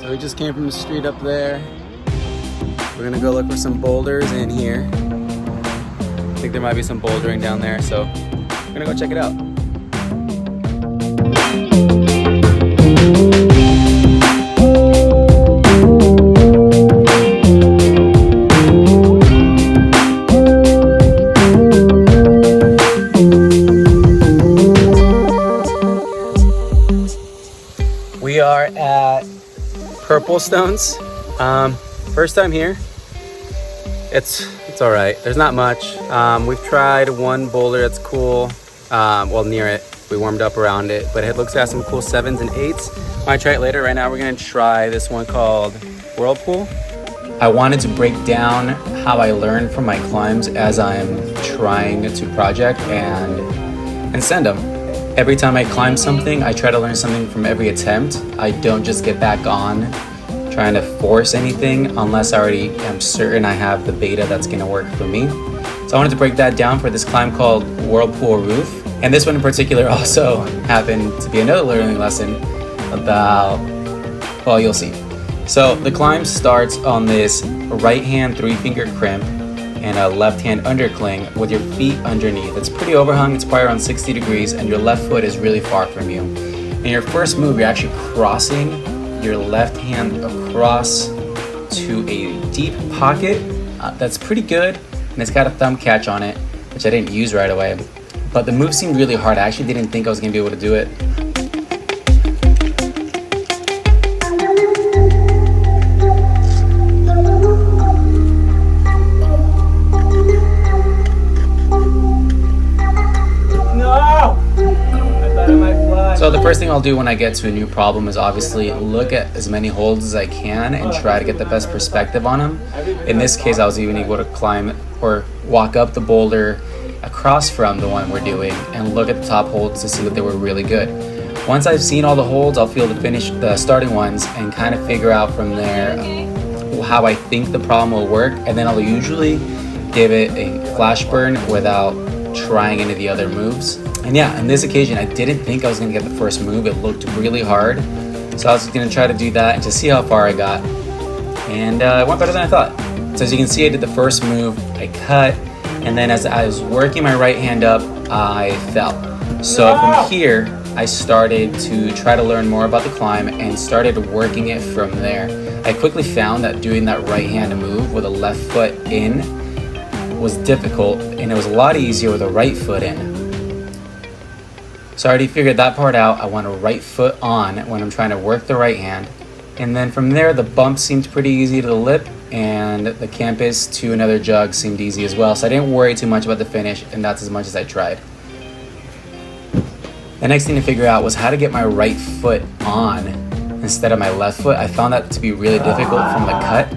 So we just came from the street up there. We're gonna go look for some boulders in here. I think there might be some bouldering down there, so we're gonna go check it out. We are at Purple Stones. First time here. It's all right. There's not much. We've tried one boulder that's cool. Well, near it. We warmed up around it, but it looks to have some cool 7s and 8s. Might try it later. Right now, we're gonna try this one called Whirlpool. I wanted to break down how I learn from my climbs as I'm trying to project and send them. Every time I climb something, I try to learn something from every attempt. I don't just get back on trying to force anything unless I already am certain I have the beta that's gonna work for me. So I wanted to break that down for this climb called Whirlpool Roof. And this one in particular also happened to be another learning lesson about, well, you'll see. So the climb starts on this right hand 3-finger crimp and a left hand undercling with your feet underneath. It's pretty overhung, it's probably around 60 degrees, and your left foot is really far from you. In your first move, you're actually crossing your left hand across to a deep pocket that's pretty good, and it's got a thumb catch on it, which I didn't use right away. But the move seemed really hard. I actually didn't think I was gonna be able to do it. So the first thing I'll do when I get to a new problem is obviously look at as many holds as I can and try to get the best perspective on them. In this case, I was even able to climb or walk up the boulder across from the one we're doing and look at the top holds to see that they were really good. Once I've seen all the holds, I'll feel the starting ones and kind of figure out from there how I think the problem will work, and then I'll usually give it a flash burn without trying any of the other moves. And yeah, on this occasion, I didn't think I was gonna get the first move. It looked really hard. So I was gonna try to do that and to see how far I got. And it went better than I thought. So as you can see, I did the first move, I cut, and then as I was working my right hand up, I fell. So from here, I started to try to learn more about the climb and started working it from there. I quickly found that doing that right hand move with a left foot in was difficult, and it was a lot easier with a right foot in. So I already figured that part out. I want a right foot on when I'm trying to work the right hand. And then from there, the bump seemed pretty easy to the lip, and the campus to another jug seemed easy as well. So I didn't worry too much about the finish, and that's as much as I tried. The next thing to figure out was how to get my right foot on instead of my left foot. I found that to be really difficult from the cut.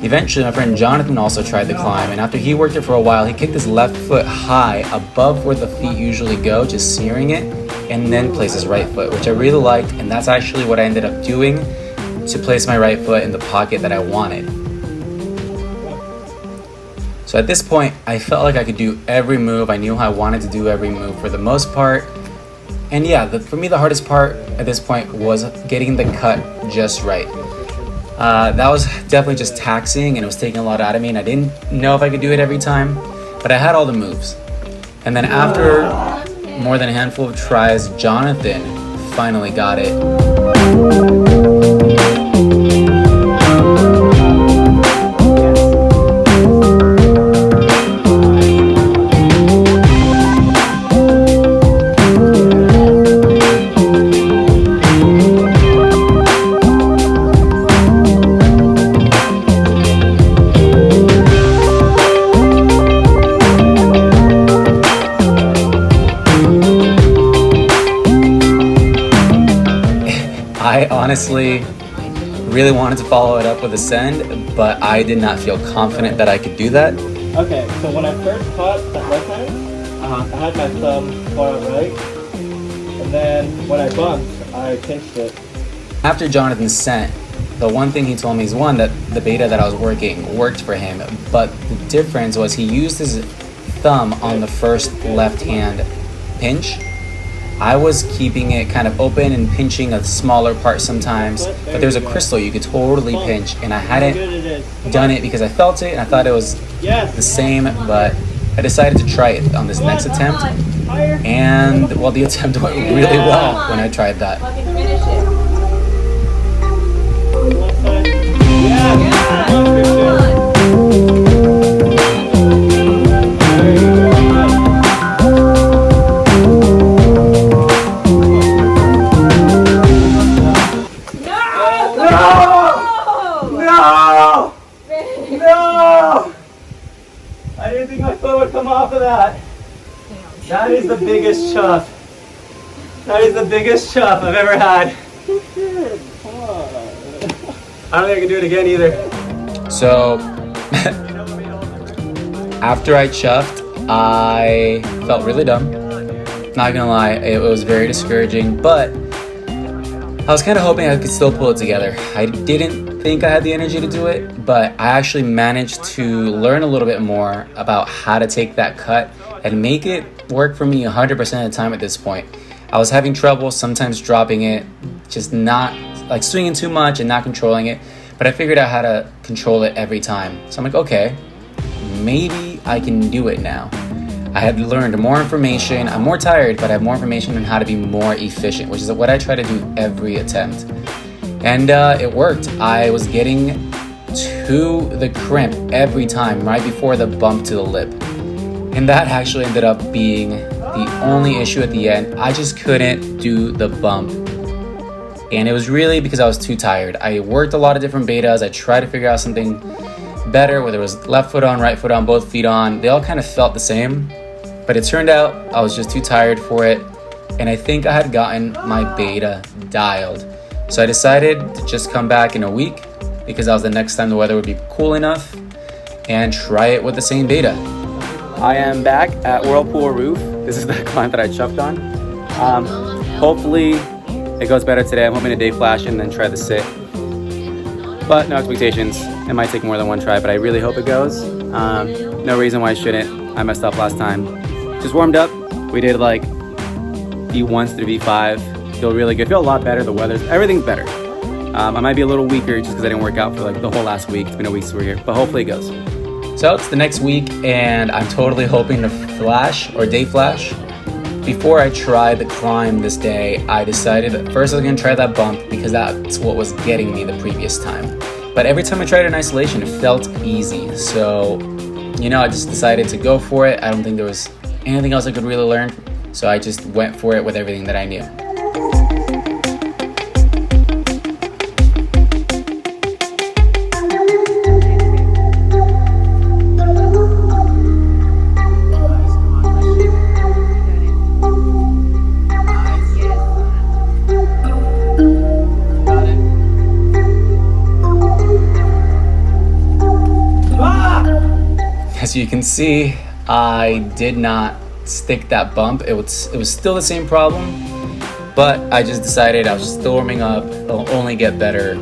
Eventually, my friend Jonathan also tried the climb, and after he worked it for a while, he kicked his left foot high above where the feet usually go, just searing it, and then placed his right foot, which I really liked, and that's actually what I ended up doing to place my right foot in the pocket that I wanted. So at this point, I felt like I could do every move. I knew how I wanted to do every move for the most part. And yeah, for me, the hardest part at this point was getting the cut just right. That was definitely just taxing, and it was taking a lot out of me, and I didn't know if I could do it every time, but I had all the moves. And then after more than a handful of tries, Jonathan finally got it. I honestly really wanted to follow it up with a send, but I did not feel confident that I could do that. Okay, so when I first caught that left hand, I had my thumb far out right, and then when I bumped, I pinched it. After Jonathan's sent, the one thing he told me is one, that the beta that I was working worked for him, but the difference was he used his thumb on the first left hand pinch, I was keeping it kind of open and pinching a smaller part sometimes, but there's a crystal you could totally pinch, and I hadn't done it because I felt it and I thought it was the same, but I decided to try it on this next attempt, and well, the attempt went really well when I tried that. No! I didn't think my foot would come off of that. That is the biggest chuff. That is the biggest chuff I've ever had. I don't think I can do it again either. So, after I chuffed, I felt really dumb. Not gonna lie, it was very discouraging, but I was kind of hoping I could still pull it together. I didn't think I had the energy to do it, but I actually managed to learn a little bit more about how to take that cut and make it work for me 100% of the time at this point. I was having trouble sometimes dropping it, just not like swinging too much and not controlling it, but I figured out how to control it every time. So I'm like, okay, maybe I can do it now. I had learned more information. I'm more tired, but I have more information on how to be more efficient, which is what I try to do every attempt. And it worked. I was getting to the crimp every time, right before the bump to the lip. And that actually ended up being the only issue at the end. I just couldn't do the bump. And it was really because I was too tired. I worked a lot of different betas. I tried to figure out something better, whether it was left foot on, right foot on, both feet on. They all kind of felt the same. But it turned out I was just too tired for it, and I think I had gotten my beta dialed. So I decided to just come back in a week because that was the next time the weather would be cool enough and try it with the same beta. I am back at Whirlpool Roof. This is the climb that I chuffed on. Hopefully it goes better today. I'm hoping to day flash and then try the sit. But no expectations. It might take more than one try, but I really hope it goes. No reason why I shouldn't. I messed up last time. Just warmed up. We did like V1s through V5. Feel really good. Feel a lot better. The weather's, everything's better. I might be a little weaker just because I didn't work out for like the whole last week. It's been a week since we're here, but hopefully it goes. So it's the next week, and I'm totally hoping to flash or day flash. Before I tried the climb this day, I decided that first I was going to try that bump because that's what was getting me the previous time. But every time I tried it in isolation, it felt easy. So, you know, I just decided to go for it. I don't think there was anything else I could really learn. So I just went for it with everything that I knew. As you can see, I did not stick that bump. It was still the same problem, but I just decided I was still warming up. It'll only get better,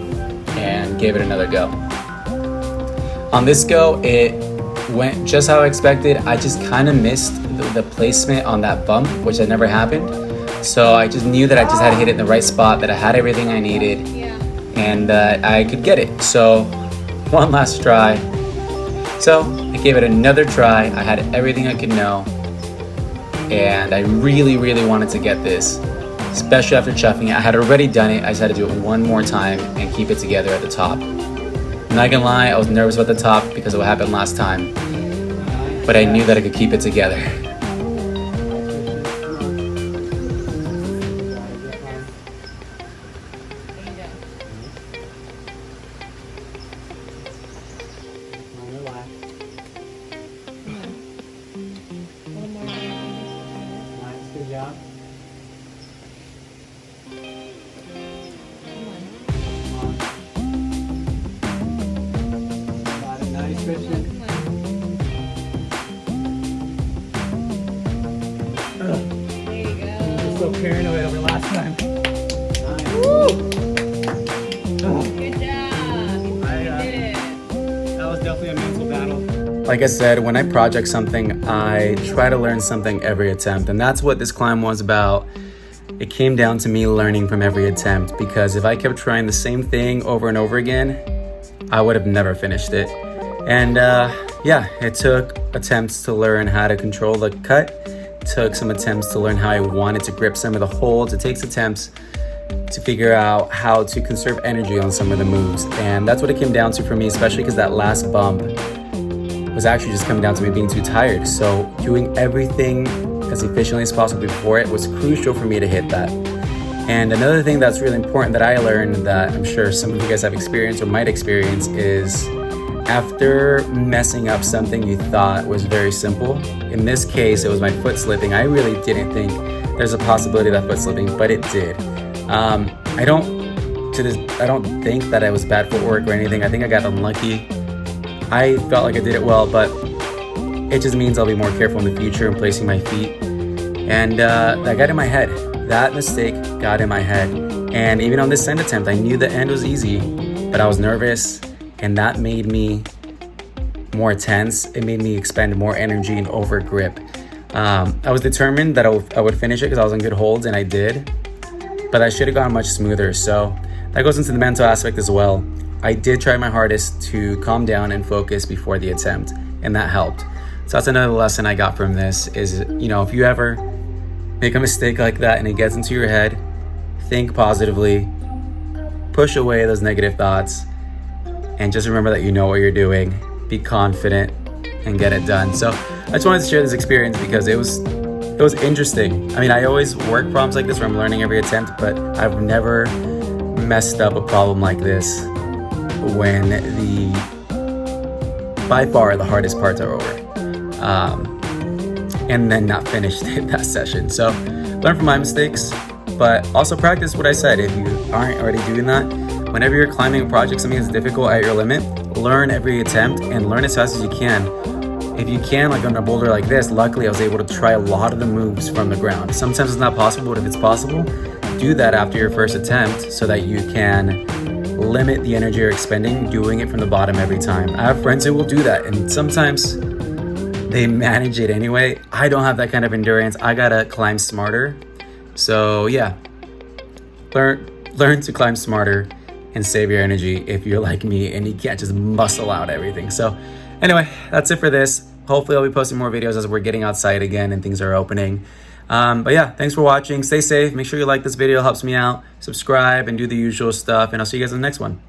and gave it another go. On this go, it went just how I expected. I just kind of missed the placement on that bump, which had never happened. So I just knew that I just had to hit it in the right spot, that I had everything I needed, and that I could get it. So one last try. So I gave it another try. I had everything I could know, and I really, really wanted to get this, especially after chuffing it. I had already done it. I just had to do it one more time and keep it together at the top. I'm not gonna lie, I was nervous about the top because of what happened last time, but I knew that I could keep it together. Good job. Nice, Christian. There you go. You're so paranoid over last time. Nice. Good job. You did it. That was definitely a mental battle. Like I said, when I project something, I try to learn something every attempt, and that's what this climb was about. it came down to me learning from every attempt, because if I kept trying the same thing over and over again, I would have never finished it. And yeah, it took attempts to learn how to control the cut. It took some attempts to learn how I wanted to grip some of the holds. It takes attempts to figure out how to conserve energy on some of the moves. And that's what it came down to for me, especially because that last bump was actually just coming down to me being too tired. So doing everything as efficiently as possible before it was crucial for me to hit that. And another thing that's really important that I learned, that I'm sure some of you guys have experienced or might experience, is after messing up something you thought was very simple, in this case it was my foot slipping. I really didn't think there's a possibility of that foot slipping, but it did. I don't think that I was bad footwork or anything. I think I got unlucky. I felt like I did it well, but it just means I'll be more careful in the future in placing my feet. And that got in my head. That mistake got in my head. And even on this end attempt, I knew the end was easy, but I was nervous, and that made me more tense. It made me expend more energy and over grip. I was determined that I would finish it because I was on good holds, and I did, but I should have gone much smoother. So that goes into the mental aspect as well. I did try my hardest to calm down and focus before the attempt, and that helped. So that's another lesson I got from this is, if you ever make a mistake like that and it gets into your head, think positively, push away those negative thoughts, and just remember that you know what you're doing. Be confident and get it done. So I just wanted to share this experience because it was interesting. I mean, I always work problems like this where I'm learning every attempt, but I've never messed up a problem like this when by far the hardest parts are over. And then not finish that session. So learn from my mistakes, but also practice what I said. If you aren't already doing that, whenever you're climbing a project, something that's difficult at your limit, learn every attempt and learn as fast as you can. If you can, like on a boulder like this, luckily I was able to try a lot of the moves from the ground. Sometimes it's not possible, but if it's possible, do that after your first attempt so that you can limit the energy you're expending doing it from the bottom every time. I have friends who will do that, and sometimes they manage it anyway. I don't have that kind of endurance. I gotta climb smarter. So yeah, learn to climb smarter and save your energy if you're like me and you can't just muscle out everything. So anyway, that's it for this. Hopefully I'll be posting more videos as we're getting outside again and things are opening. But yeah, thanks for watching. Stay safe. Make sure you like this video. It helps me out. Subscribe and do the usual stuff. And I'll see you guys in the next one.